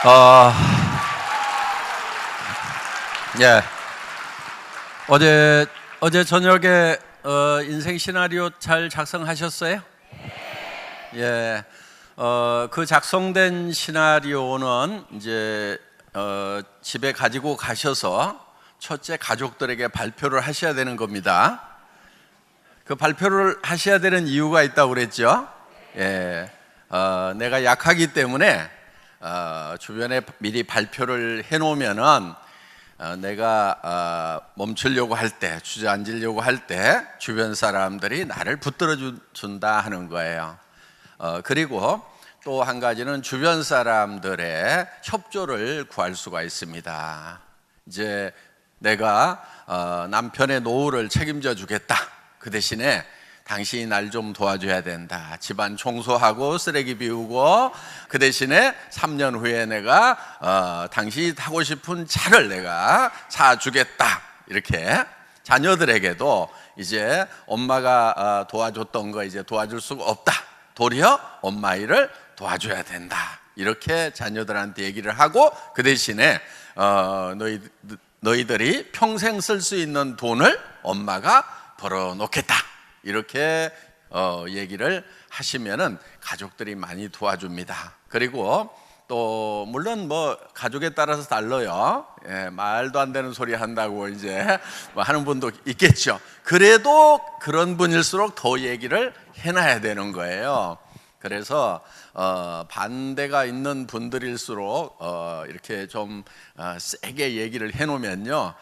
어, 예. 어제 저녁에 인생 시나리오 잘 작성하셨어요? 예. 그 작성된 시나리오는 이제 집에 가지고 가셔서 첫째 가족들에게 발표를 하셔야 되는 겁니다. 그 발표를 하셔야 되는 이유가 있다고 그랬죠? 예. 내가 약하기 때문에 주변에 미리 발표를 해놓으면은 내가 멈추려고 할 때, 주저앉으려고 할 때 주변 사람들이 나를 붙들어 준다 하는 거예요. 그리고 또 한 가지는 주변 사람들의 협조를 구할 수가 있습니다. 이제 내가 남편의 노후를 책임져 주겠다. 그 대신에 당신이 날 좀 도와줘야 된다. 집안 청소하고 쓰레기 비우고, 그 대신에 3년 후에 내가 당신이 타고 싶은 차를 내가 사주겠다. 이렇게 자녀들에게도 이제 엄마가 도와줬던 거 이제 도와줄 수가 없다. 도리어 엄마 일을 도와줘야 된다. 이렇게 자녀들한테 얘기를 하고, 그 대신에 너희들이 평생 쓸 수 있는 돈을 엄마가 벌어놓겠다. 이렇게 얘기를 하시면은 가족들이 많이 도와줍니다. 그리고 또 물론 뭐 가족에 따라서 달라요. 예, 말도 안 되는 소리 한다고 이제 뭐 하는 분도 있겠죠. 그래도 그런 분일수록 더 얘기를 해놔야 되는 거예요. 그래서 반대가 있는 분들일수록 이렇게 좀 세게 얘기를 해놓으면요,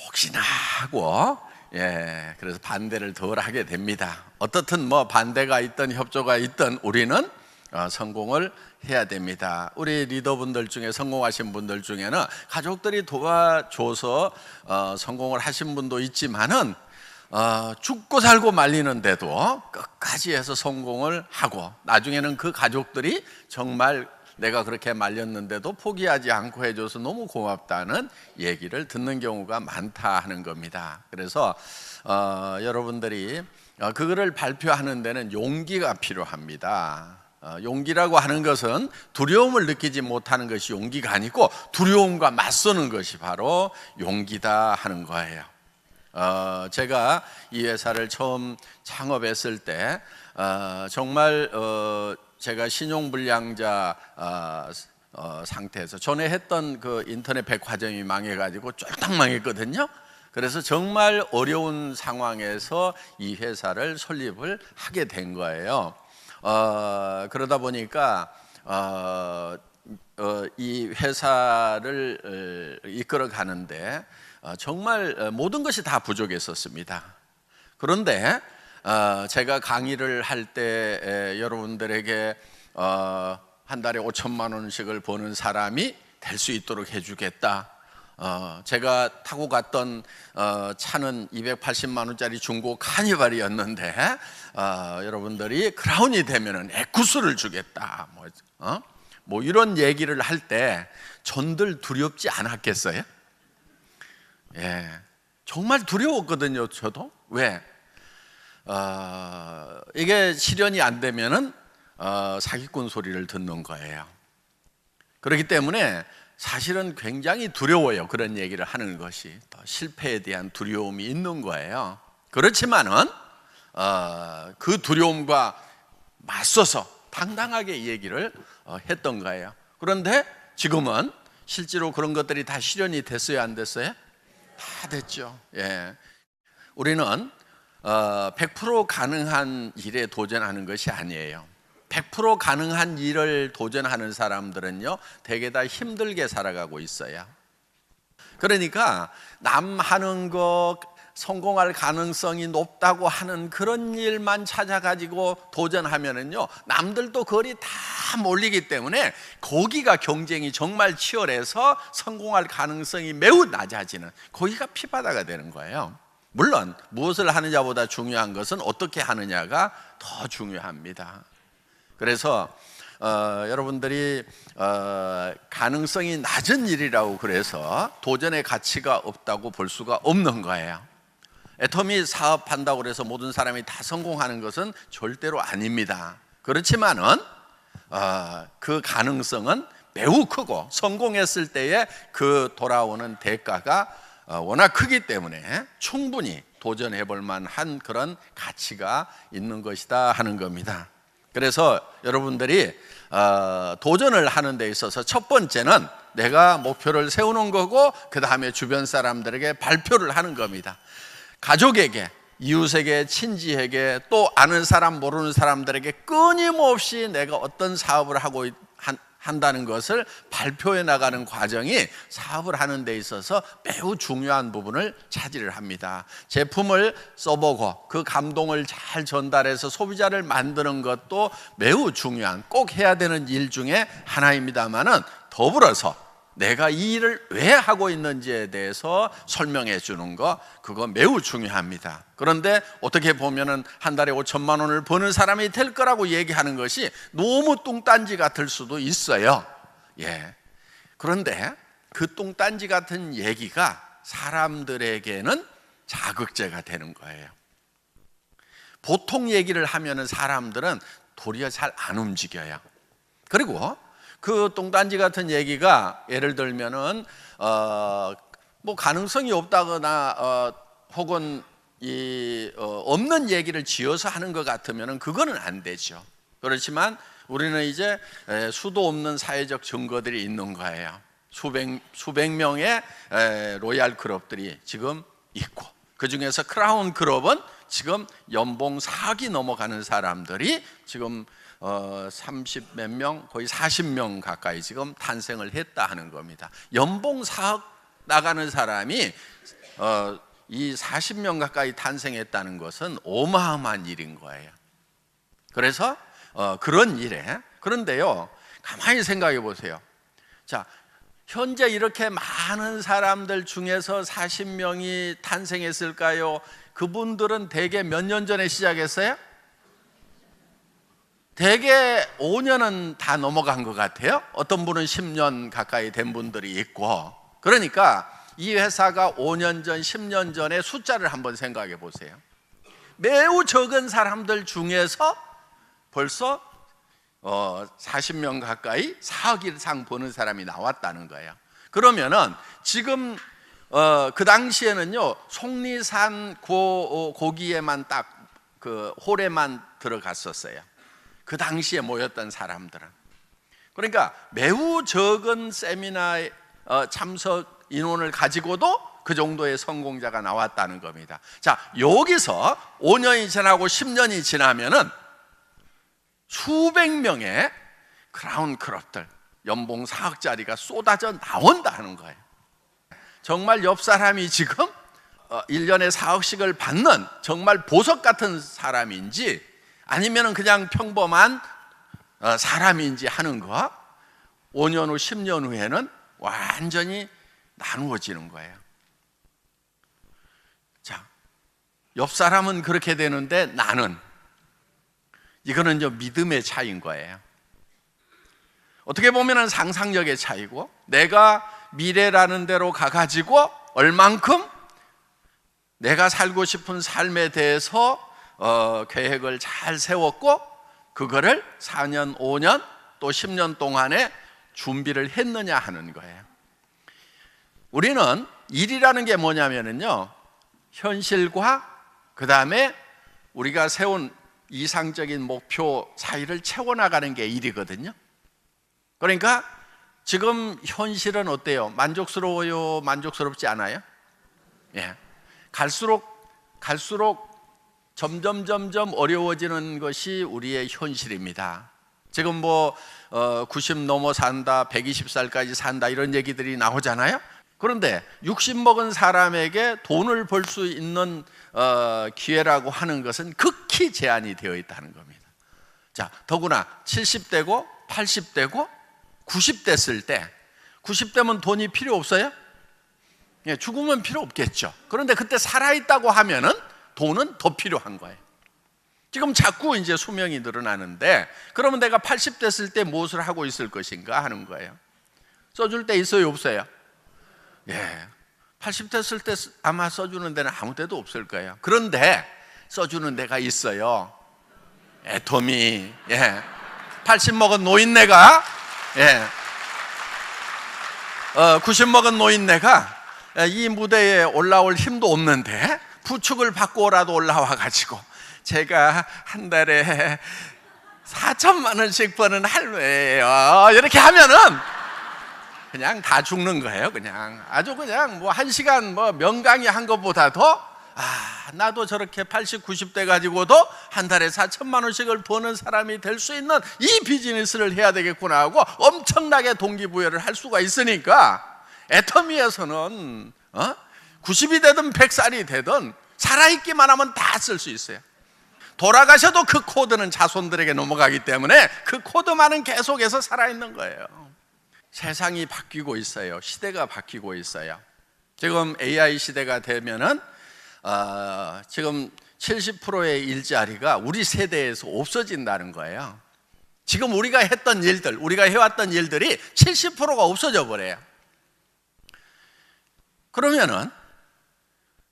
혹시나 하고, 예, 그래서 반대를 덜 하게 됩니다. 어떻든 뭐 반대가 있든 협조가 있든 우리는 성공을 해야 됩니다. 우리 리더분들 중에 성공하신 분들 중에는 가족들이 도와줘서 성공을 하신 분도 있지만은 죽고 살고 말리는데도 끝까지 해서 성공을 하고, 나중에는 그 가족들이 정말 내가 그렇게 말렸는데도 포기하지 않고 해줘서 너무 고맙다는 얘기를 듣는 경우가 많다 하는 겁니다. 그래서 여러분들이 그거를 발표하는 데는 용기가 필요합니다. 용기라고 하는 것은 두려움을 느끼지 못하는 것이 용기가 아니고 두려움과 맞서는 것이 바로 용기다 하는 거예요. 제가 이 회사를 처음 창업했을 때 정말 제가 신용불량자 상태에서 전에 했던 그 인터넷 백화점이 망해가지고 쫄딱 망했거든요. 그래서 정말 어려운 상황에서 이 회사를 설립을 하게 된 거예요. 그러다 보니까 이 회사를 이끌어 가는데 정말 모든 것이 다 부족했었습니다. 그런데 제가 강의를 할 때 여러분들에게 한 달에 5천만 원씩을 버는 사람이 될 수 있도록 해주겠다. 제가 타고 갔던 차는 280만 원짜리 중고 카니발이었는데 여러분들이 크라운이 되면은 에쿠스를 주겠다. 뭐 이런 얘기를 할 때 전들 두렵지 않았겠어요? 예, 정말 두려웠거든요. 저도. 왜? 이게 실현이 안 되면은 사기꾼 소리를 듣는 거예요. 그렇기 때문에 사실은 굉장히 두려워요. 그런 얘기를 하는 것이. 또 실패에 대한 두려움이 있는 거예요. 그렇지만은 그 두려움과 맞서서 당당하게 얘기를 했던 거예요. 그런데 지금은 실제로 그런 것들이 다 실현이 됐어요, 안 됐어요? 다 됐죠. 예. 우리는 100% 가능한 일에 도전하는 것이 아니에요. 100% 가능한 일을 도전하는 사람들은요, 되게 다 힘들게 살아가고 있어요. 그러니까 남 하는 거 성공할 가능성이 높다고 하는 그런 일만 찾아가지고 도전하면은요, 남들도 거리 다 몰리기 때문에 거기가 경쟁이 정말 치열해서 성공할 가능성이 매우 낮아지는, 거기가 피바다가 되는 거예요. 물론 무엇을 하느냐보다 중요한 것은 어떻게 하느냐가 더 중요합니다. 그래서 여러분들이 가능성이 낮은 일이라고 그래서 도전의 가치가 없다고 볼 수가 없는 거예요. 애터미 사업한다고 그래서 모든 사람이 다 성공하는 것은 절대로 아닙니다. 그렇지만은 그 가능성은 매우 크고 성공했을 때에 그 돌아오는 대가가 워낙 크기 때문에 충분히 도전해 볼 만한 그런 가치가 있는 것이다 하는 겁니다. 그래서 여러분들이 도전을 하는 데 있어서 첫 번째는 내가 목표를 세우는 거고, 그 다음에 주변 사람들에게 발표를 하는 겁니다. 가족에게, 이웃에게, 친지에게, 또 아는 사람 모르는 사람들에게 끊임없이 내가 어떤 사업을 하고 한다는 것을 발표해 나가는 과정이 사업을 하는 데 있어서 매우 중요한 부분을 차지를 합니다. 제품을 써보고 그 감동을 잘 전달해서 소비자를 만드는 것도 매우 중요한, 꼭 해야 되는 일 중에 하나입니다만은, 더불어서 내가 이 일을 왜 하고 있는지에 대해서 설명해 주는 거, 그거 매우 중요합니다. 그런데 어떻게 보면은 한 달에 5천만 원을 버는 사람이 될 거라고 얘기하는 것이 너무 뚱딴지 같을 수도 있어요. 예. 그런데 그 뚱딴지 같은 얘기가 사람들에게는 자극제가 되는 거예요. 보통 얘기를 하면은 사람들은 도리어 잘 안 움직여요. 그리고 그 뚱딴지 같은 얘기가 예를 들면은 뭐 가능성이 없다거나 혹은 없는 얘기를 지어서 하는 것 같으면은 그거는 안 되죠. 그렇지만 우리는 이제 수도 없는 사회적 증거들이 있는 거예요. 수백 명의 로얄 클럽들이 지금 있고, 그 중에서 크라운 클럽은 지금 연봉 4억이 넘어가는 사람들이 지금 30 몇 명, 거의 40명 가까이 지금 탄생을 했다 하는 겁니다. 연봉 4억 나가는 사람이 이 40명 가까이 탄생했다는 것은 어마어마한 일인 거예요. 그래서 그런 일에, 그런데요, 가만히 생각해 보세요. 자, 현재 이렇게 많은 사람들 중에서 40명이 탄생했을까요? 그분들은 대개 몇 년 전에 시작했어요? 대개 5년은 다 넘어간 것 같아요. 어떤 분은 10년 가까이 된 분들이 있고. 그러니까 이 회사가 5년 전, 10년 전의 숫자를 한번 생각해 보세요. 매우 적은 사람들 중에서 벌써 40명 가까이 4억 이상 버는 사람이 나왔다는 거예요. 그러면은 지금 그 당시에는요, 속리산 고기에만 딱 그 홀에만 들어갔었어요. 그 당시에 모였던 사람들은. 그러니까 매우 적은 세미나에 참석 인원을 가지고도 그 정도의 성공자가 나왔다는 겁니다. 자, 여기서 5년이 지나고 10년이 지나면은 수백 명의 크라운 클럽들, 연봉 4억짜리가 쏟아져 나온다 하는 거예요. 정말 옆 사람이 지금 1년에 4억씩을 받는 정말 보석 같은 사람인지 아니면 그냥 평범한 사람인지 하는 거, 5년 후 10년 후에는 완전히 나누어지는 거예요. 자, 옆 사람은 그렇게 되는데 나는, 이거는 믿음의 차이인 거예요. 어떻게 보면 상상력의 차이고, 내가 미래라는 대로 가가지고 얼만큼 내가 살고 싶은 삶에 대해서 계획을 잘 세웠고, 그거를 4년, 5년, 또 10년 동안에 준비를 했느냐 하는 거예요. 우리는 일이라는 게 뭐냐면요, 현실과 그 다음에 우리가 세운 이상적인 목표 사이를 채워나가는 게 일이거든요. 그러니까 지금 현실은 어때요? 만족스러워요? 만족스럽지 않아요? 예. 갈수록 점점 어려워지는 것이 우리의 현실입니다. 지금 90 넘어 산다, 120살까지 산다, 이런 얘기들이 나오잖아요. 그런데 60 먹은 사람에게 돈을 벌 수 있는 기회라고 하는 것은 극히 제한이 되어 있다는 겁니다. 자, 더구나 70대고 80대고 90대였을 때, 90대면 돈이 필요 없어요? 예, 죽으면 필요 없겠죠. 그런데 그때 살아있다고 하면은 돈은 더 필요한 거예요. 지금 자꾸 이제 수명이 늘어나는데, 그러면 내가 80 됐을 때 무엇을 하고 있을 것인가 하는 거예요. 써줄 때 있어요, 없어요? 예, 80 됐을 때 아마 써주는 데는 아무 데도 없을 거예요. 그런데 써주는 데가 있어요. 애터미. 예, 80 먹은 노인네가 90 먹은 노인네가 이 무대에 올라올 힘도 없는데 부축을 받고라도 올라와 가지고 제가 한 달에 4천만 원씩 버는 할매예요 이렇게 하면은 그냥 다 죽는 거예요. 그냥 아주 그냥 뭐 1시간 뭐 명강의 한 것보다도 나도 저렇게 80, 90대 가지고도 한 달에 4천만 원씩을 버는 사람이 될 수 있는 이 비즈니스를 해야 되겠구나 하고 엄청나게 동기부여를 할 수가 있으니까 애터미에서는 90이 되든 100살이 되든 살아있기만 하면 다 쓸 수 있어요. 돌아가셔도 그 코드는 자손들에게 넘어가기 때문에 그 코드만은 계속해서 살아있는 거예요. 세상이 바뀌고 있어요. 시대가 바뀌고 있어요. 지금 AI 시대가 되면은 지금 70%의 일자리가 우리 세대에서 없어진다는 거예요. 지금 우리가 했던 일들, 우리가 해왔던 일들이 70%가 없어져 버려요. 그러면은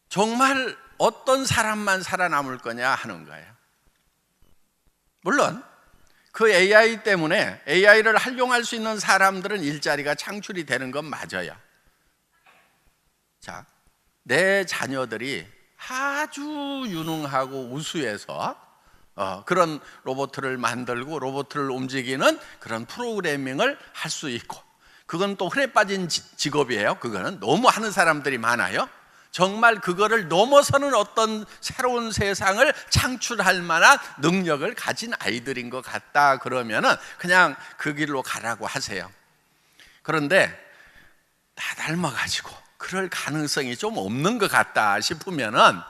정말 어떤 사람만 살아남을 거냐 하는 거예요. 물론 그 AI 때문에 AI를 활용할 수 있는 사람들은 일자리가 창출이 되는 건 맞아요. 자, 내 자녀들이 아주 유능하고 우수해서 그런 로봇을 만들고 로봇을 움직이는 그런 프로그래밍을 할 수 있고, 그건 또 흔해 빠진 직업이에요. 그거는 너무 하는 사람들이 많아요. 정말 그거를 넘어서는 어떤 새로운 세상을 창출할 만한 능력을 가진 아이들인 것 같다 그러면은 그냥 그 길로 가라고 하세요. 그런데 다 닮아가지고 그럴 가능성이 좀 없는 것 같다 싶으면은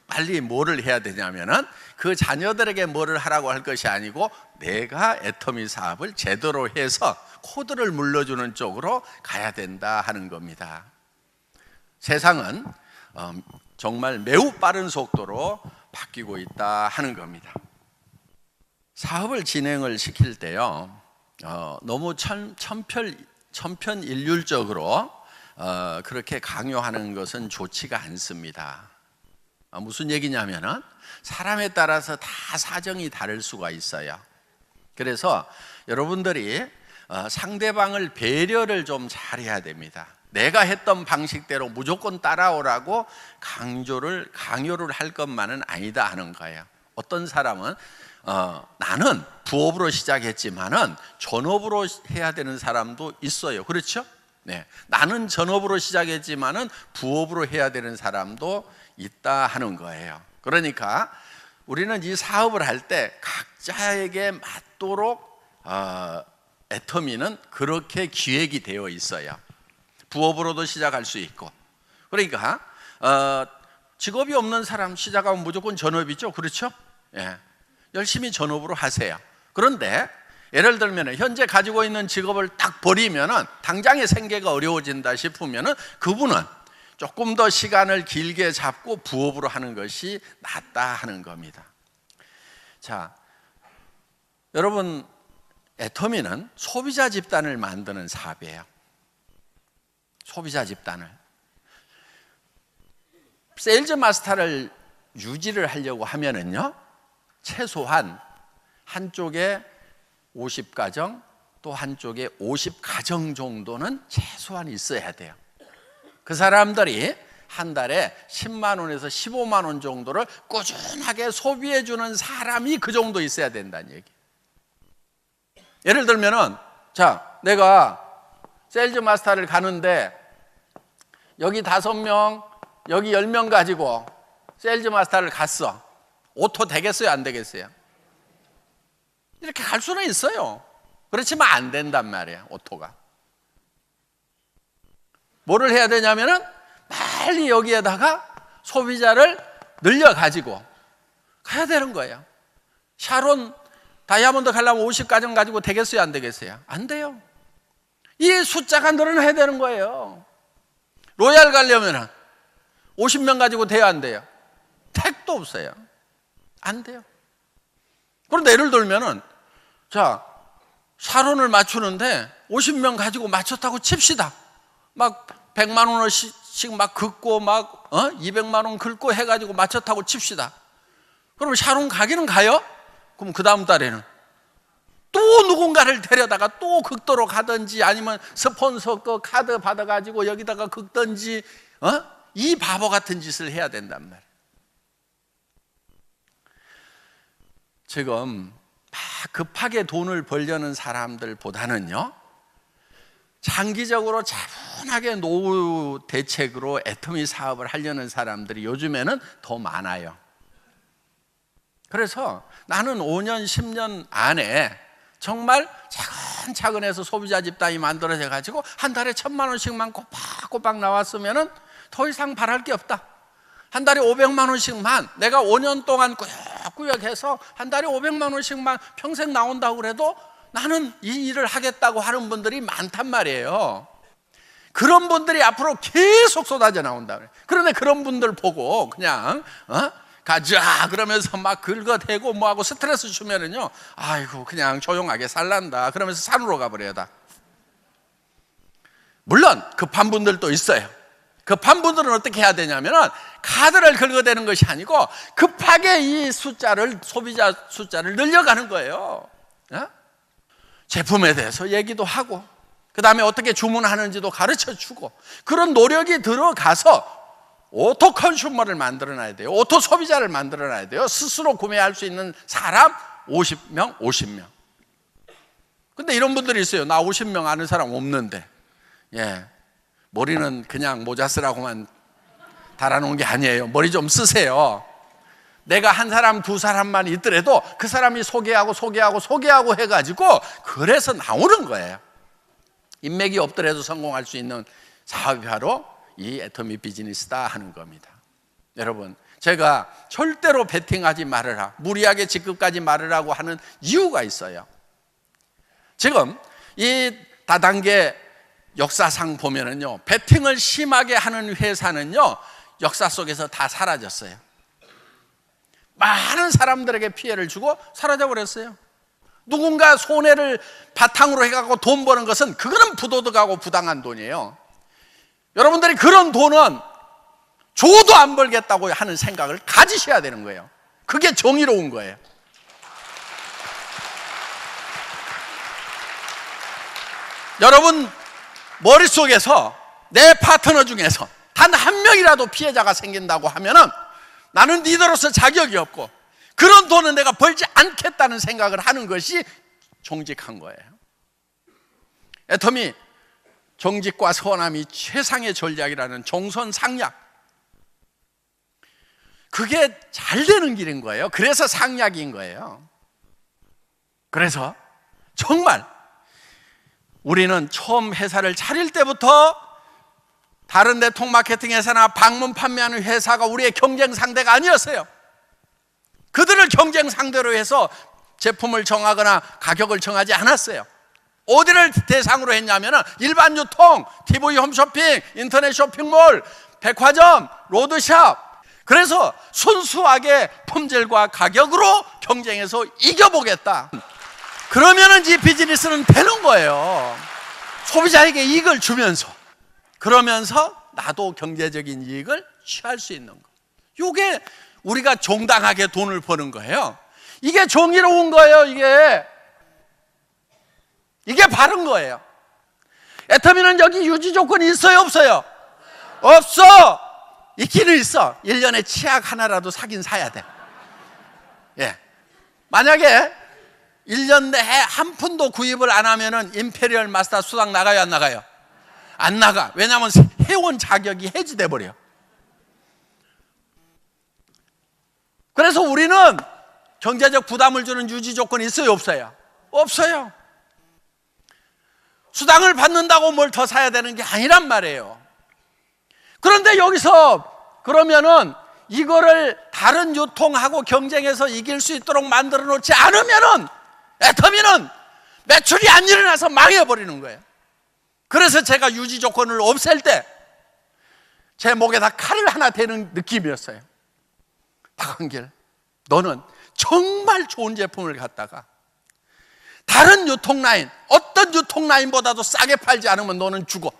빨리 뭐를 해야 되냐면은 그 자녀들에게 뭐를 하라고 할 것이 아니고 내가 애터미 사업을 제대로 해서 코드를 물려주는 쪽으로 가야 된다 하는 겁니다. 세상은 정말 매우 빠른 속도로 바뀌고 있다 하는 겁니다. 사업을 진행을 시킬 때요, 너무 천편일률적으로 그렇게 강요하는 것은 좋지가 않습니다. 무슨 얘기냐면은 사람에 따라서 다 사정이 다를 수가 있어요. 그래서 여러분들이 상대방을 배려를 좀 잘해야 됩니다. 내가 했던 방식대로 무조건 따라오라고 강요를 할 것만은 아니다 하는 거예요. 어떤 사람은 나는 부업으로 시작했지만은 전업으로 해야 되는 사람도 있어요. 그렇죠? 네. 나는 전업으로 시작했지만은 부업으로 해야 되는 사람도 있다 하는 거예요. 그러니까 우리는 이 사업을 할 때 각자에게 맞도록 애터미는 그렇게 기획이 되어 있어요. 부업으로도 시작할 수 있고. 그러니까 직업이 없는 사람 시작하면 무조건 전업이죠. 그렇죠? 예. 열심히 전업으로 하세요. 그런데 예를 들면 현재 가지고 있는 직업을 딱 버리면은 당장의 생계가 어려워진다 싶으면은 그분은 조금 더 시간을 길게 잡고 부업으로 하는 것이 낫다 하는 겁니다. 자, 여러분, 애터미는 소비자 집단을 만드는 사업이에요. 소비자 집단을. 세일즈 마스터를 유지를 하려고 하면은요, 최소한 한쪽에 50가정, 또 한쪽에 50가정 정도는 최소한 있어야 돼요. 그 사람들이 한 달에 10만 원에서 15만 원 정도를 꾸준하게 소비해 주는 사람이 그 정도 있어야 된다는 얘기. 예를 들면은, 자, 내가 세일즈 마스터를 가는데 여기 5명, 여기 10명 가지고 세일즈 마스터를 갔어. 오토 되겠어요? 안 되겠어요? 이렇게 갈 수는 있어요. 그렇지만 안 된단 말이에요, 오토가. 뭐를 해야 되냐면은 빨리 여기에다가 소비자를 늘려가지고 가야 되는 거예요. 샤론 다이아몬드 가려면 50가정 가지고 되겠어요? 안 되겠어요? 안 돼요. 이 숫자가 늘어나야 되는 거예요. 로얄 가려면 50명 가지고 돼야 안 돼요? 택도 없어요. 안 돼요. 그런데 예를 들면은, 자, 샤론을 맞추는데 50명 가지고 맞췄다고 칩시다. 막 100만 원씩 막 긁고 막 200만 원 긁고 해가지고 맞췄다고 칩시다. 그럼 샤론 가기는 가요? 그럼 그 다음 달에는 또 누군가를 데려다가 또 극도로 가든지 아니면 스폰서 그 카드 받아가지고 여기다가 긁든지 이 바보 같은 짓을 해야 된단 말이에요. 지금 막 급하게 돈을 벌려는 사람들보다는요, 장기적으로 차분하게 노후 대책으로 애터미 사업을 하려는 사람들이 요즘에는 더 많아요. 그래서 나는 5년, 10년 안에 정말 차근차근 해서 소비자 집단이 만들어져 가지고 한 달에 1,000만 원씩만 꼬박꼬박 나왔으면은 더 이상 바랄 게 없다. 한 달에 500만 원씩만 내가 5년 동안 꾸역꾸역 해서 한 달에 500만 원씩만 평생 나온다고 그래도 나는 이 일을 하겠다고 하는 분들이 많단 말이에요. 그런 분들이 앞으로 계속 쏟아져 나온다 그래요. 그런데 그런 분들 보고 그냥 가자 그러면서 막 긁어대고 뭐하고 스트레스 주면은요, 아이고 그냥 조용하게 살란다 그러면서 산으로 가버려요. 다. 물론 급한 분들도 있어요. 급한 분들은 어떻게 해야 되냐면은 카드를 긁어대는 것이 아니고 급하게 이 숫자를, 소비자 숫자를 늘려가는 거예요. 제품에 대해서 얘기도 하고 그 다음에 어떻게 주문하는지도 가르쳐 주고 그런 노력이 들어가서 오토 컨슈머를 만들어놔야 돼요. 오토 소비자를 만들어놔야 돼요. 스스로 구매할 수 있는 사람 50명. 근데 이런 분들이 있어요. 나 50명 아는 사람 없는데, 머리는 그냥 모자 쓰라고만 달아놓은 게 아니에요. 머리 좀 쓰세요. 내가 한 사람, 두 사람만 있더라도 그 사람이 소개하고 해가지고 그래서 나오는 거예요. 인맥이 없더라도 성공할 수 있는 사업이 바로 이 애터미 비즈니스다 하는 겁니다. 여러분, 제가 절대로 베팅하지 말으라, 무리하게 직급까지 말으라고 하는 이유가 있어요. 지금 이 다단계 역사상 보면은요, 베팅을 심하게 하는 회사는요, 역사 속에서 다 사라졌어요. 많은 사람들에게 피해를 주고 사라져 버렸어요. 누군가 손해를 바탕으로 해갖고 돈 버는 것은 그거는 부도덕하고 부당한 돈이에요. 여러분들이 그런 돈은 줘도 안 벌겠다고 하는 생각을 가지셔야 되는 거예요. 그게 정의로운 거예요. 여러분 머릿속에서 내 파트너 중에서 단 한 명이라도 피해자가 생긴다고 하면은 나는 리더로서 자격이 없고 그런 돈은 내가 벌지 않겠다는 생각을 하는 것이 정직한 거예요. 애터미 정직과 선함이 최상의 전략이라는 정선상략, 그게 잘 되는 길인 거예요. 그래서 상략인 거예요. 그래서 정말 우리는 처음 회사를 차릴 때부터 다른 네트워크 마케팅 회사나 방문 판매하는 회사가 우리의 경쟁 상대가 아니었어요. 그들을 경쟁 상대로 해서 제품을 정하거나 가격을 정하지 않았어요. 어디를 대상으로 했냐면 일반 유통, TV 홈쇼핑, 인터넷 쇼핑몰, 백화점, 로드샵. 그래서 순수하게 품질과 가격으로 경쟁해서 이겨보겠다. 그러면은 이 비즈니스는 되는 거예요. 소비자에게 이익을 주면서, 그러면서 나도 경제적인 이익을 취할 수 있는 거. 이게 우리가 정당하게 돈을 버는 거예요. 이게 정의로운 거예요. 이게 바른 거예요. 애터미는 여기 유지 조건이 있어요, 없어요? 없어. 있기는 있어. 1년에 치약 하나라도 사긴 사야 돼. 만약에 1년 내에 한 푼도 구입을 안 하면은 임페리얼 마스터 수당 나가요, 안 나가요? 안 나가. 왜냐하면 회원 자격이 해지돼 버려. 그래서 우리는 경제적 부담을 주는 유지 조건이 있어요, 없어요? 없어요. 수당을 받는다고 뭘 더 사야 되는 게 아니란 말이에요. 그런데 여기서 그러면은 이거를 다른 유통하고 경쟁해서 이길 수 있도록 만들어 놓지 않으면은 애터미는 매출이 안 일어나서 망해버리는 거예요. 그래서 제가 유지 조건을 없앨 때 제 목에다 칼을 하나 대는 느낌이었어요. 박한길, 너는 정말 좋은 제품을 갖다가 다른 유통라인, 어떤 유통라인보다도 싸게 팔지 않으면 너는 죽어.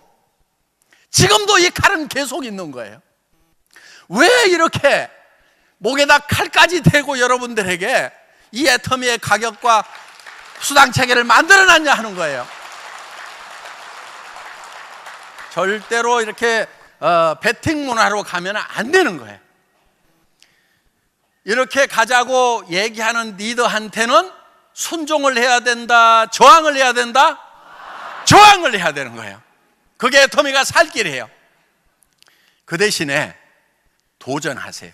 지금도 이 칼은 계속 있는 거예요. 왜 이렇게 목에다 칼까지 대고 여러분들에게 이 애터미의 가격과 수당 체계를 만들어놨냐 하는 거예요. 절대로 이렇게 베팅 문화로 가면 안 되는 거예요. 이렇게 가자고 얘기하는 리더한테는 순종을 해야 된다, 저항을 해야 된다? 저항을 해야 되는 거예요. 그게 애터미가 살 길이에요. 그 대신에 도전하세요.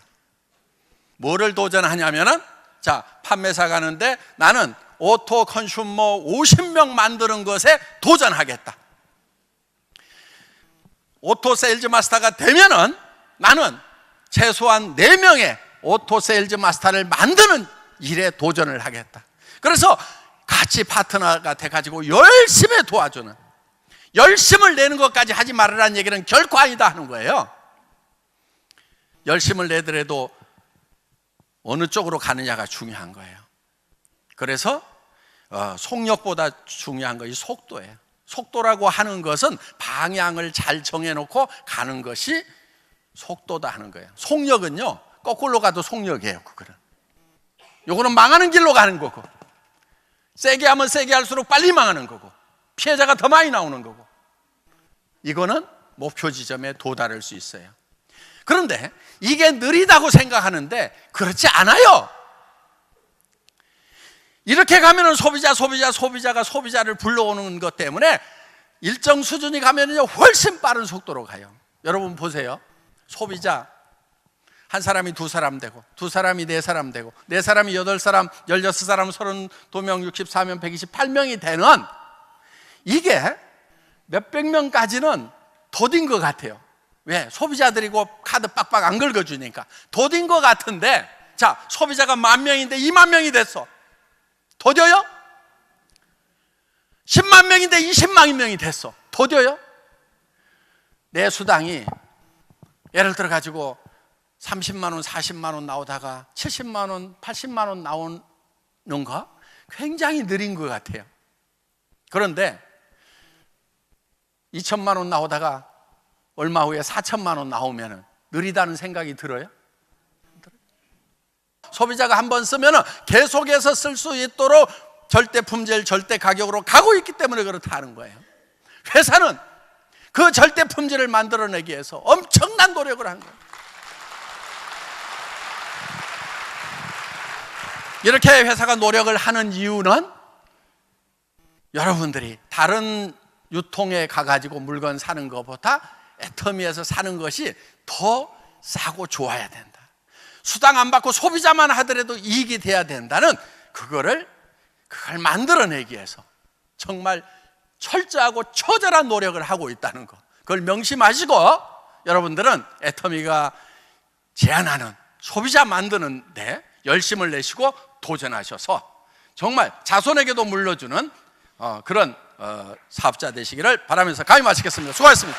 뭐를 도전하냐면은, 자, 판매사 가는데 나는 오토 컨슈머 50명 만드는 것에 도전하겠다. 오토 세일즈 마스터가 되면은 나는 최소한 4명의 오토 세일즈 마스터를 만드는 일에 도전을 하겠다. 그래서 같이 파트너가 돼가지고 열심히 도와주는, 열심을 내는 것까지 하지 말으라는 얘기는 결코 아니다 하는 거예요. 열심을 내더라도 어느 쪽으로 가느냐가 중요한 거예요. 그래서 속력보다 중요한 것이 속도예요. 속도라고 하는 것은 방향을 잘 정해놓고 가는 것이 속도다 하는 거예요. 속력은요, 거꾸로 가도 속력이에요. 요거는 망하는 길로 가는 거고, 세게 하면 세게 할수록 빨리 망하는 거고, 피해자가 더 많이 나오는 거고, 이거는 목표 지점에 도달할 수 있어요. 그런데 이게 느리다고 생각하는데 그렇지 않아요. 이렇게 가면은 소비자가 소비자를 불러오는 것 때문에 일정 수준이 가면은요 훨씬 빠른 속도로 가요. 여러분 보세요. 소비자 한 사람이 2사람 되고, 2사람이 4사람 되고, 4사람이 8사람, 16사람, 32명, 64명, 128명이 되는, 이게 몇백 명까지는 더딘 것 같아요. 왜? 소비자들이고 카드 빡빡 안 긁어주니까 더딘 것 같은데, 자, 소비자가 10,000명인데 20,000명이 됐어. 더뎌요? 10만 명인데 20만 명이 됐어. 더뎌요? 내 수당이 예를 들어 가지고 30만 원, 40만 원 나오다가 70만 원, 80만 원 나오는 거 굉장히 느린 것 같아요. 그런데 2천만 원 나오다가 얼마 후에 4천만 원 나오면 느리다는 생각이 들어요? 소비자가 한번 쓰면 계속해서 쓸 수 있도록 절대 품질, 절대 가격으로 가고 있기 때문에 그렇다는 거예요. 회사는 그 절대 품질을 만들어내기 위해서 엄청난 노력을 한 거예요. 이렇게 회사가 노력을 하는 이유는 여러분들이 다른 유통에 가가지고 물건 사는 것보다 애터미에서 사는 것이 더 싸고 좋아야 된다. 수당 안 받고 소비자만 하더라도 이익이 돼야 된다는 그걸 만들어내기 위해서 정말 철저하고 처절한 노력을 하고 있다는 거, 그걸 명심하시고 여러분들은 애터미가 제안하는 소비자 만드는 데 열심을 내시고 도전하셔서 정말 자손에게도 물려주는 그런 사업자 되시기를 바라면서 강의 마치겠습니다. 수고하셨습니다.